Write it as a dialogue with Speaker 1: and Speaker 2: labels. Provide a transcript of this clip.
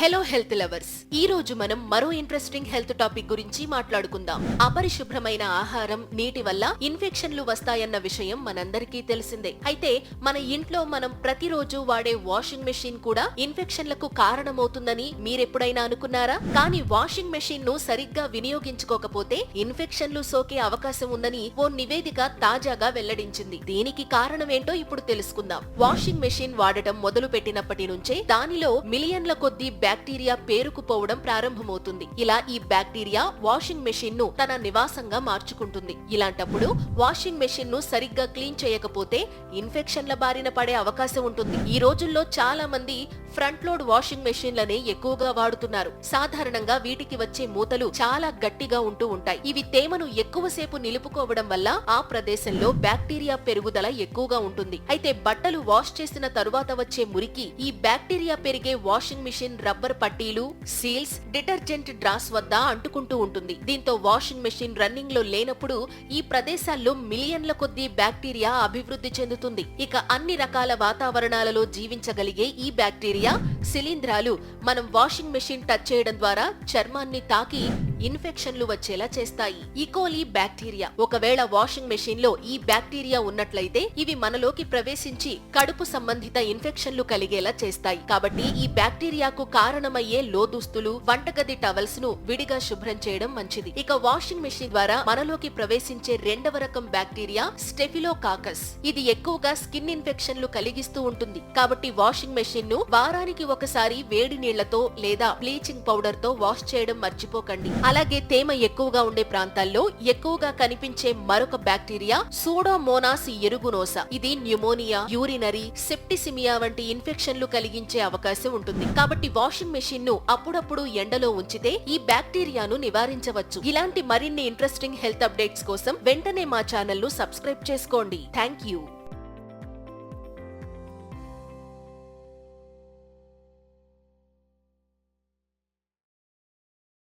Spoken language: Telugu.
Speaker 1: హలో హెల్త్ లవర్స్, ఈ రోజు మనం మరో ఇంట్రెస్టింగ్ హెల్త్ టాపిక్ గురించి మాట్లాడుకుందాం. అపరిశుభ్రమైన ఆహారం, నీటి వల్ల ఇన్ఫెక్షన్లు వస్తాయన్న విషయం మనందరికీ తెలిసిందే. అయితే మన ఇంట్లో మనం ప్రతిరోజు వాడే వాషింగ్ మెషిన్ కూడా ఇన్ఫెక్షన్లకు కారణమవుతుందని మీరెప్పుడైనా అనుకున్నారా? కానీ వాషింగ్ మెషిన్ ను సరిగ్గా వినియోగించుకోకపోతే ఇన్ఫెక్షన్లు సోకే అవకాశం ఉందని ఓ నివేదిక తాజాగా వెల్లడించింది. దీనికి కారణమేంటో ఇప్పుడు తెలుసుకుందాం. వాషింగ్ మెషిన్ వాడటం మొదలు పెట్టినప్పటి నుంచే దానిలో మిలియన్ల కొద్ది బ్యాక్టీరియా పేరుకుపోవడం ప్రారంభమవుతుంది. ఇలా ఈ బ్యాక్టీరియా వాషింగ్ మెషిన్ ను తన నివాసంగా మార్చుకుంటుంది. ఇలాంటప్పుడు వాషింగ్ మెషిన్ ను సరిగ్గా క్లీన్ చేయకపోతే ఇన్ఫెక్షన్ల బారిన పడే అవకాశం ఉంటుంది. ఈ రోజుల్లో చాలా మంది ఫ్రంట్ లోడ్ వాషింగ్ మెషిన్లనే ఎక్కువగా వాడుతున్నారు. సాధారణంగా వీటికి వచ్చే మూతలు చాలా గట్టిగా ఉంటూ ఉంటాయి. ఇవి తేమను ఎక్కువసేపు నిలుపుకోవడం వల్ల ఆ ప్రదేశంలో బ్యాక్టీరియా పెరుగుదల ఎక్కువగా ఉంటుంది. అయితే బట్టలు వాష్ చేసిన తరువాత వచ్చే మురికి ఈ బ్యాక్టీరియా పెరిగే వాషింగ్ మెషిన్ రబ్బర్ పట్టీలు, సీల్స్, డిటర్జెంట్ డ్రాస్ వద్ద అంటుకుంటూ ఉంటుంది. దీంతో వాషింగ్ మెషిన్ రన్నింగ్ లో లేనప్పుడు ఈ ప్రదేశాల్లో మిలియన్ల కొద్దీ బ్యాక్టీరియా అభివృద్ధి చెందుతుంది. ఇక అన్ని రకాల వాతావరణాలలో జీవించగలిగే ఈ బ్యాక్టీరియా శిలీంధ్రాలు మనం వాషింగ్ మెషిన్ టచ్ చేయడం ద్వారా చర్మాన్ని తాకి ఇన్ఫెక్షన్లు వచ్చేలా చేస్తాయి. E. coli bacteria. ఒకవేళ వాషింగ్ మెషిన్ లో ఈ బ్యాక్టీరియా ఉన్నట్లయితే ఇవి మనలోకి ప్రవేశించి కడుపు సంబంధిత ఇన్ఫెక్షన్లు కలిగేలా చేస్తాయి. కాబట్టి ఈ బ్యాక్టీరియాకు కారణమయ్యే లోదుస్తులు, వంటగది టవల్స్ ను విడిగా శుభ్రం చేయడం మంచిది. ఇక వాషింగ్ మెషిన్ ద్వారా మనలోకి ప్రవేశించే రెండవ రకం బ్యాక్టీరియా స్టెఫిలోకాకస్. ఇది ఎక్కువగా స్కిన్ ఇన్ఫెక్షన్లు కలిగిస్తూ ఉంటుంది. కాబట్టి వాషింగ్ మెషిన్ ను వారానికి ఒకసారి వేడి నీళ్లతో లేదా బ్లీచింగ్ పౌడర్ తో వాష్ చేయడం మర్చిపోకండి. అలాగే తేమ ఎక్కువగా ఉండే ప్రాంతాల్లో ఎక్కువగా కనిపించే మరొక బ్యాక్టీరియా సూడోమోనాస్ ఎరుగునోసా. ఇది న్యూమోనియా, యూరినరీ సెప్టిసిమియా వంటి ఇన్ఫెక్షన్లు కలిగించే అవకాశం ఉంటుంది. కాబట్టి వాషింగ్ మెషిన్ ను అప్పుడప్పుడు ఎండలో ఉంచితే ఈ బ్యాక్టీరియాను నివారించవచ్చు. ఇలాంటి మరిన్ని ఇంట్రెస్టింగ్ హెల్త్ అప్డేట్స్ కోసం వెంటనే మా ఛానల్ ను సబ్స్క్రైబ్ చేసుకోండి. Thank you.